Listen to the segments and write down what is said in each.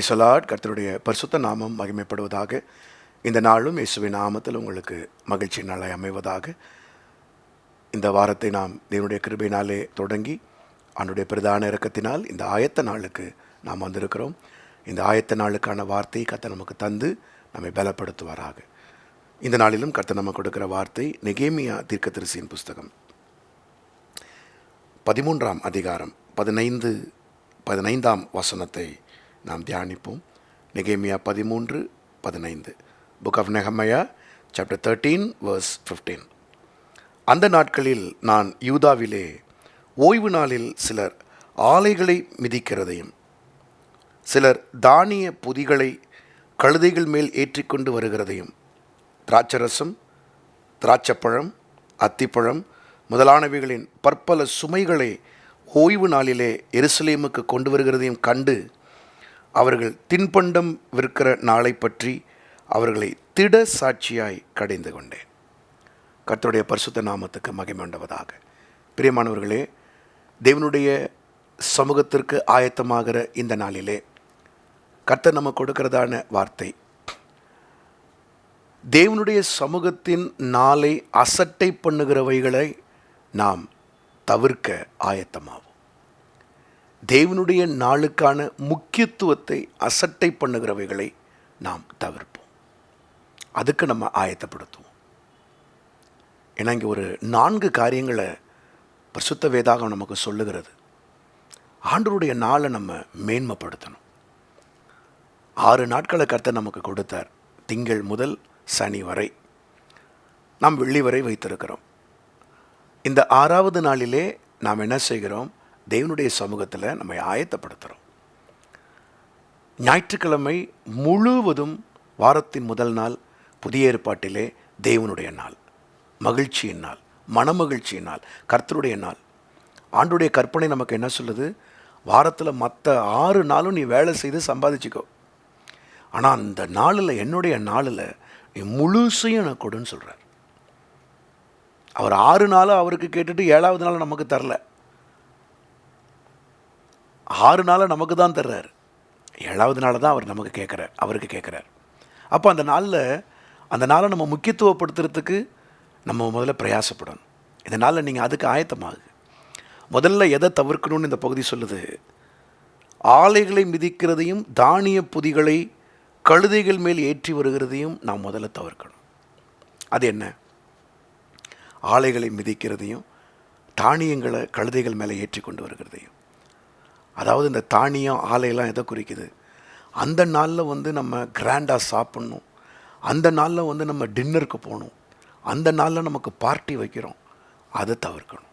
Praise the Lord. கர்த்தருடைய பரிசுத்த நாமம் மகிமைப்படுவதாக. இந்த நாளும் இயேசுவின் நாமத்தில் உங்களுக்கு மகிழ்ச்சி நாளாய் அமைவதாக. இந்த வாரத்தை நாம் தேவனுடைய கிருபையினாலே தொடங்கி அவனுடைய பிரதான இரக்கத்தினால் இந்த ஆயத்த நாளுக்கு நாம் வந்திருக்கிறோம். இந்த ஆயத்த நாளுக்கான வார்த்தையை கர்த்தர் நமக்கு தந்து நம்மை பலப்படுத்துவாராக. இந்த நாளிலும் கர்த்தர் நமக்கு கொடுக்கிற வார்த்தை நெகேமியா தீர்க்கதரிசியின் புஸ்தகம் 13ஆம் அதிகாரம் 15ஆம் வசனத்தை நாம் தியானிப்போம். நெகேமியா 13:15. புக் ஆஃப் நெகமையா சாப்டர் 13 verse 15. அந்த நாட்களில் நான் யூதாவிலே ஓய்வு நாளில் சிலர் ஆலைகளை மிதிக்கிறதையும் சிலர் தானிய பொதிகளை கழுதைகள் மேல் ஏற்றிக்கொண்டு வருகிறதையும் திராட்சரசம், திராட்சப்பழம், அத்திப்பழம் முதலானவைகளின் பற்பல சுமைகளை ஓய்வு நாளிலே எருசலேமுக்கு கொண்டு வருகிறதையும் கண்டு அவர்கள் தின்பண்டம் விற்கிற நாளை பற்றி அவர்களை திட சாட்சியாய் கடிந்து கொண்டேன். கர்த்தருடைய பரிசுத்த நாமத்துக்கு மகிமை உண்டாவதாக. பிரியமானவர்களே, தேவனுடைய சமூகத்திற்கு ஆயத்தமாகிற இந்த நாளிலே கர்த்தர் நமக்கு கொடுக்கிறதான வார்த்தை, தேவனுடைய சமூகத்தின் நாளை அசட்டை பண்ணுகிறவைகளை நாம் தவிர்க்க ஆயத்தமாவோம். தேவனுடைய நாளுக்கான முக்கியத்துவத்தை அசட்டை பண்ணுகிறவைகளை நாம் தவிர்ப்போம். அதுக்கு நம்ம ஆயத்தப்படுத்துவோம். ஏன்னா இங்கே ஒரு 4 காரியங்களை பரிசுத்த வேதாகம் நமக்கு சொல்லுகிறது. ஆண்டவருடைய நாளை நம்ம மேன்மைப்படுத்தணும். 6 நாட்களை கர்த்தர் நமக்கு கொடுத்தார். திங்கள் முதல் சனி வரை, நாம் வெள்ளி வரை வைத்திருக்கிறோம். இந்த 6வது நாளிலே நாம் என்ன செய்கிறோம்? தேவனுடைய சமூகத்தில் நம்மை ஆயத்தப்படுத்துகிறோம். ஞாயிற்றுக்கிழமை முழுவதும் வாரத்தின் முதல் நாள் புதிய ஏற்பாட்டிலே தேவனுடைய நாள், மகிழ்ச்சியின் நாள், மனமகிழ்ச்சியின் நாள், கர்த்தருடைய நாள். ஆண்டுடைய கற்பனை நமக்கு என்ன சொல்லுது? வாரத்தில் மற்ற 6 நாளும் நீ வேலை செய்து சம்பாதிச்சிக்கோ, ஆனால் அந்த நாளில், என்னுடைய நாளில் நீ முழுசையும் எனக்கு கொடுன்னு சொல்கிறார். அவர் 6 நாளும் அவருக்கு கேட்டுட்டு 7வது நாள் நமக்கு தரல. 6 நாளை நமக்கு தான் தர்றார். 7வது நாள் தான் அவர் நமக்கு கேட்குறார், அவருக்கு கேட்குறார். அப்போ அந்த நாளை நம்ம முக்கியத்துவப்படுத்துறதுக்கு நம்ம முதல்ல பிரயாசப்படணும். இந்த நாளில் நீங்கள் அதுக்கு ஆயத்தமாகு. முதல்ல எதை தவிர்க்கணும்னு இந்த பகுதி சொல்லுது? ஆலைகளை மிதிக்கிறதையும் தானிய பொதிகளை கழுதைகள் மேல் ஏற்றி வருகிறதையும் நாம் முதல்ல தவிர்க்கணும். அது என்ன? ஆலைகளை மிதிக்கிறதையும் தானியங்களை கழுதைகள் மேலே ஏற்றி கொண்டு வருகிறதையும். அதாவது இந்த தானியம், ஆலையெல்லாம் எதை குறிக்குது? அந்த நாளில் நம்ம கிராண்டாக சாப்பிட்ணும், அந்த நாளில் நம்ம டின்னருக்கு போகணும், அந்த நாளில் நமக்கு பார்ட்டி வைக்கிறோம், அதை தவிர்க்கணும்.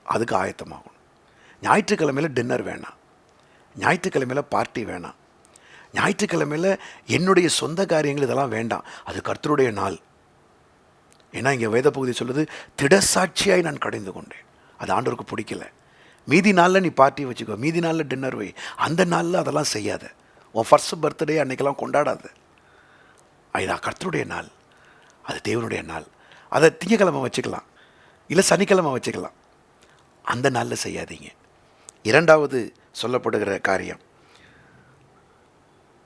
அதுக்கு ஆயத்தமாகணும். ஞாயிற்றுக்கிழமையில் டின்னர் வேணாம், ஞாயிற்றுக்கிழமையில் பார்ட்டி வேணாம், ஞாயிற்றுக்கிழமையில் என்னுடைய சொந்த காரியங்கள் இதெல்லாம் வேண்டாம். அது கர்த்தருடைய நாள். ஏன்னா இங்கே வேத பகுதி சொல்லுது, திடசாட்சியாய் நான் கடிந்து கொண்டேன். அது ஆண்டவருக்கு பிடிக்கல. மீதி நாளில் நீ பார்ட்டி வச்சுக்கோ, மீதி நாளில் டின்னர் வை, அந்த நாளில் அதெல்லாம் செய்யாத. உன் ஃபர்ஸ்ட் பர்த்டே அன்றைக்கெல்லாம் கொண்டாடாத. இது கர்த்தருடைய நாள், அது தேவனுடைய நாள். அதை திங்கக்கிழமை வச்சுக்கலாம், இல்லை சனிக்கிழமை வச்சுக்கலாம். அந்த நாளில் செய்யாதீங்க. 2வது சொல்லப்படுகிற காரியம்,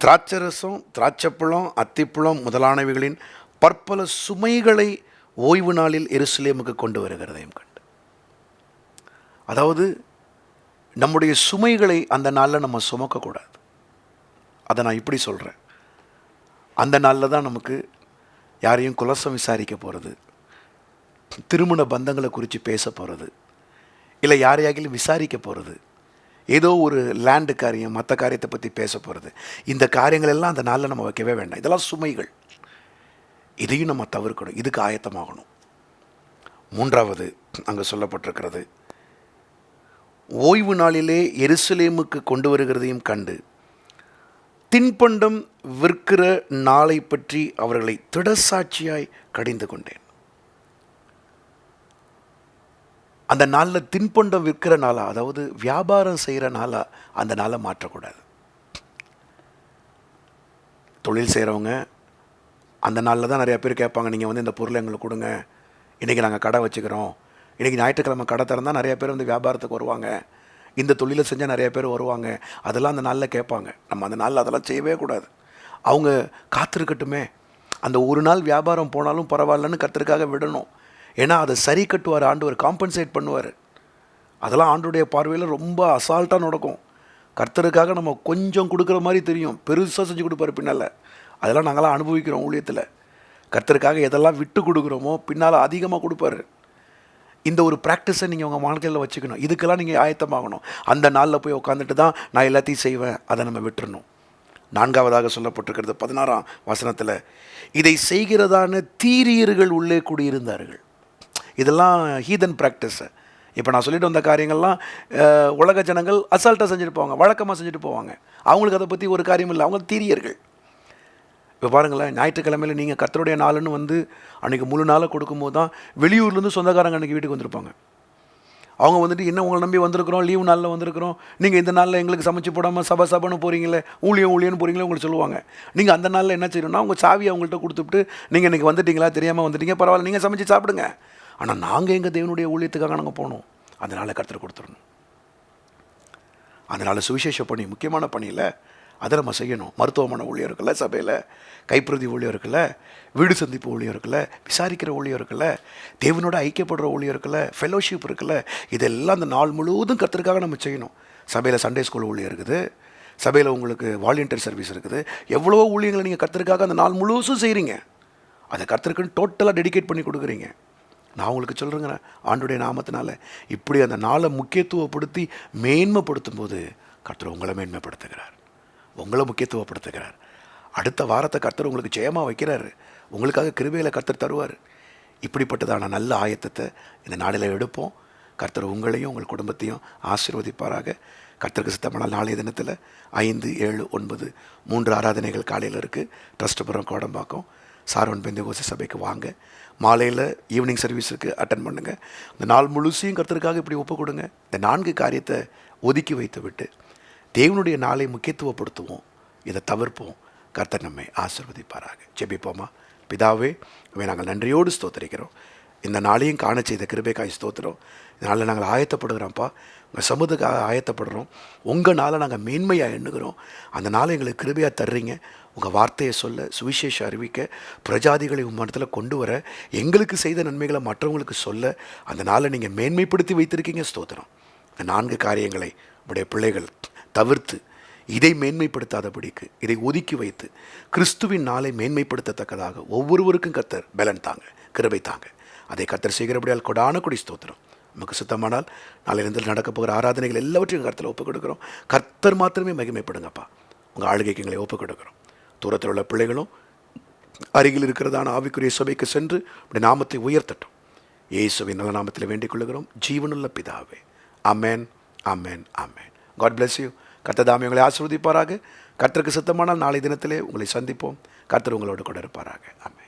திராட்சரசம், திராட்சப்பழம், அத்திப்பழம் முதலானவைகளின் பற்பல சுமைகளை ஓய்வு நாளில் எருசலேமுக்கு கொண்டு வருகிறதையும் கண்டு. அதாவது நம்முடைய சுமைகளை அந்த நாளில் நம்ம சுமக்கக்கூடாது. அதை நான் இப்படி சொல்கிறேன். அந்த நாளில் தான் நமக்கு யாரையும் குலசம் விசாரிக்க போகிறது, திருமண பந்தங்களை குறித்து பேச போகிறது, இல்லை யாரையாகிலும் விசாரிக்க போகிறது, ஏதோ ஒரு லேண்டு காரியம், மற்ற காரியத்தை பற்றி பேச போகிறது. இந்த காரியங்கள் எல்லாம் அந்த நாளில் நம்ம வைக்கவே வேண்டாம். இதெல்லாம் சுமைகள். இதையும் நம்ம தவிர்க்கணும். இதுக்கு ஆயத்தமாகணும். 3வது அங்கே சொல்லப்பட்டிருக்கிறது, ஓய்வு நாளிலே எருசலேமுக்கு கொண்டு வருகிறதையும் கண்டு தின்பண்டம் விற்கிற நாளை பற்றி அவர்களை திடசாட்சியாய் கடிந்து கொண்டேன். அந்த நாளில் தின்பண்டம் விற்கிற நாளா, அதாவது வியாபாரம் செய்கிற நாளா, அந்த நாளை மாற்றக்கூடாது. தொழில் செய்கிறவங்க அந்த நாளில் தான் நிறையா பேர் கேட்பாங்க, நீங்கள் இந்த பொருளை எங்களுக்கு கொடுங்க, இன்றைக்கி நாங்கள் கடை வச்சுக்கிறோம், இன்றைக்கி ஞாயிற்றுக்கிழமை கடை திறந்தால் நிறைய பேர் வியாபாரத்துக்கு வருவாங்க, இந்த தொழிலை செஞ்சால் நிறைய பேர் வருவாங்க, அதெல்லாம் அந்த நாளில் கேட்பாங்க. நம்ம அந்த நாளில் அதெல்லாம் செய்யவே கூடாது. அவங்க காத்திருக்கட்டுமே, அந்த ஒரு நாள் வியாபாரம் போனாலும் பரவாயில்லன்னு கர்த்தருக்காக விடணும். ஏன்னா அதை சரி கட்டுவார் ஆண்டவர், காம்பன்சேட் பண்ணுவார். அதெல்லாம் ஆண்டோடைய பார்வையில் ரொம்ப அசால்ட்டாக நடக்கும். கர்த்தருக்காக நம்ம கொஞ்சம் கொடுக்குற மாதிரி தெரியும், பெருசாக செஞ்சு கொடுப்பாரு பின்னால். அதெல்லாம் நாங்களாம் அனுபவிக்கிறோம் ஊழியத்தில். கர்த்தருக்காக எதெல்லாம் விட்டு கொடுக்குறோமோ பின்னால் அதிகமாக கொடுப்பாரு. இந்த ஒரு ப்ராக்டிஸை நீங்கள் உங்கள் வாழ்க்கையில் வச்சுக்கணும். இதுக்கெல்லாம் நீங்கள் ஆயத்தமாகணும். அந்த நாளில் போய் உட்காந்துட்டு தான் நான் எல்லாத்தையும் செய்வேன், அதை நம்ம விட்டுறணும். 4ஆவதாக சொல்லப்பட்டிருக்கிறது 16ஆம் வசனத்தில், இதை செய்கிறதான தீரியர்கள் உள்ளே கூடியிருந்தார்கள். இதெல்லாம் ஹீதன் ப்ராக்டிஸு. இப்போ நான் சொல்லிட்டு வந்த காரியங்கள்லாம் உலக ஜனங்கள் அசால்ட்டாக செஞ்சுட்டு போவாங்க, வழக்கமாக செஞ்சுட்டு போவாங்க. அவங்களுக்கு அதை பற்றி ஒரு காரியம் இல்லை, அவங்க தீரியர்கள். இப்போ பாருங்களேன், ஞாயிற்றுக்கிழமையில் நீங்கள் கர்த்தருடைய நாளுன்னு வந்து அன்றைக்கி முழு நாளை கொடுக்கும்போது தான் வெளியூர்லேருந்து சொந்தக்காரங்க அன்றைக்கி வீட்டுக்கு வந்திருப்பாங்க. அவங்க வந்துட்டு என்ன உங்களை நம்பி வந்திருக்கிறோம், லீவு நாளில் வந்திருக்கிறோம், நீங்கள் இந்த நாளில் எங்களுக்கு சமைச்சு போடாமல் சபைன்னு போகிறீங்களே, ஊழியன்னு போகிறீங்களே உங்களுக்கு சொல்லுவாங்க. நீங்கள் அந்த நாளில் என்ன செய்யணும்னா உங்கள் சாவியை அவங்கள்ட்ட கொடுத்துட்டு, நீங்கள் இன்றைக்கி வந்துட்டீங்களா, தெரியாமல் வந்துட்டீங்க, பரவாயில்ல, நீங்கள் சமைச்சு சாப்பிடுங்க. ஆனால் நாங்கள் எங்கள் தேவனுடைய ஊழியத்துக்காக நாங்கள் போனோம், அதனால் கர்த்தர் கொடுத்துடணும். அதனால் சுவிசேஷ பணி முக்கியமான பணியில் அதை நம்ம செய்யணும். மருத்துவமனை ஊழியம் இருக்குல்ல, சபையில் கைப்பிரதி ஊழியம் இருக்குல்ல, வீடு சந்திப்பு ஊழியம் இருக்குல்ல, விசாரிக்கிற ஊழியம் இருக்குல்ல, தேவனோட ஐக்கியப்படுற ஊழியம் இருக்குல்ல, ஃபெலோஷிப் இருக்குல்ல, இதெல்லாம் அந்த நாள் முழுவதும் கர்த்தருக்காக நம்ம செய்யணும். சபையில் சண்டே ஸ்கூல் ஊழியம் இருக்குது, சபையில் உங்களுக்கு வாலண்டியர் சர்வீஸ் இருக்குது. எவ்வளோ ஊழியங்களை நீங்கள் கர்த்தருக்காக அந்த நாள் முழுவதும் செய்கிறீங்க. அதை கர்த்தருக்குன்னு டோட்டலாக டெடிகேட் பண்ணி கொடுக்குறீங்க. நான் உங்களுக்கு சொல்கிறேங்க, ஆண்டுடைய நாமத்தினால இப்படி அந்த நாளை முக்கியத்துவப்படுத்தி மேன்மைப்படுத்தும் போது கர்த்தர் உங்களை மேன்மைப்படுத்துகிறார், உங்களை முக்கியத்துவப்படுத்துகிறார். அடுத்த வாரத்தை கர்த்தர் உங்களுக்கு ஜெயமாக வைக்கிறாரு, உங்களுக்காக கிருபையில் கர்த்தர் தருவார். இப்படிப்பட்டதான நல்ல ஆயத்தத்தை இந்த நாளில் எடுப்போம். கர்த்தர் உங்களையும் உங்கள் குடும்பத்தையும் ஆசீர்வதிப்பாராக. கர்த்தருக்கு சித்தமானால் நாளைய தினத்தில் 5, 7, 9 3 ஆராதனைகள் காலையில் இருக்குது. ட்ரஸ்ட்புரம் கோடம்பாக்கம் சாரோன் பெந்தேகோஸ்தே சபைக்கு வாங்க. மாலையில் ஈவினிங் சர்வீஸுக்கு அட்டன் பண்ணுங்கள். இந்த நாள் முழுசையும் கர்த்தருக்காக இப்படி ஒப்பு கொடுங்க. இந்த 4 காரியத்தை ஒதுக்கி வைத்து விட்டு தேவனுடைய நாளை முக்கியத்துவப்படுத்துவோம், இதை தவிர்ப்போம். கர்த்தர் நம்மை ஆசீர்வதிப்பாராக. ஜெபிப்போமா. பிதாவே, நாங்கள் நன்றியோடு ஸ்தோத்திரிக்கிறோம். இந்த நாளையும் காண செய்த கிருபைக்காய் ஸ்தோத்திரம். இதனால் நாங்கள் ஆயத்தப்படுகிறோம்ப்பா, உங்கள் சமூகத்துக்காக ஆயத்தப்படுறோம். உங்கள் நாளை நாங்கள் மேன்மையாக எண்ணுகிறோம். அந்த நாளை எங்களுக்கு கிருபையாக தர்றீங்க. உங்கள் வார்த்தையை சொல்ல, சுவிசேஷ அறிவிக்க, பிரஜாதிகளை உங்கள் மனத்தில் கொண்டு வர, எங்களுக்கு செய்த நன்மைகளை மற்றவங்களுக்கு சொல்ல அந்த நாளை நீங்கள் மேன்மைப்படுத்தி வைத்திருக்கீங்க. ஸ்தோத்திரம். இந்த 4 காரியங்களை உடைய பிள்ளைகள் தவிர்த்து இதை மேன்மைப்படுத்தாதபடிக்கு இதை ஒதுக்கி வைத்து கிறிஸ்துவின் நாளை மேன்மைப்படுத்தத்தக்கதாக ஒவ்வொருவருக்கும் கர்த்தர் பலன் தாங்க, கிருபை தாங்க. அதை கர்த்தர் செய்கிறபடியால் கொடான கொடி ஸ்தோத்திரம். நமக்கு சுத்தமானால் நாளிலிருந்து நடக்க போகிற ஆராதனைகள் எல்லாவற்றையும் கர்த்தர் ஒப்புக் கொடுக்குறோம். கர்த்தர் மாத்திரமே மகிமைப்படுங்கப்பா. உங்கள் ஆளுகைக்கு எங்களை ஒப்புக் கொடுக்குறோம். தூரத்தில் உள்ள பிள்ளைகளும் அருகில் இருக்கிறதான ஆவிக்குரிய சபைக்கு சென்று அப்படி நாமத்தை உயர்த்தட்டும். இயேசுவின் நல்ல நாமத்தில் வேண்டிக் கொள்ளுகிறோம், ஜீவனுள்ள பிதாவே. Amen, amen, amen. God bless you. கர்த்தர் தாமே உங்களை ஆசீர்வதிப்பாராக. கர்த்தருக்கு சித்தமானால் நாளை தினத்திலே உங்களை சந்திப்போம். கர்த்தர் உங்களோடு கூட இருப்பாராக. ஆமென்.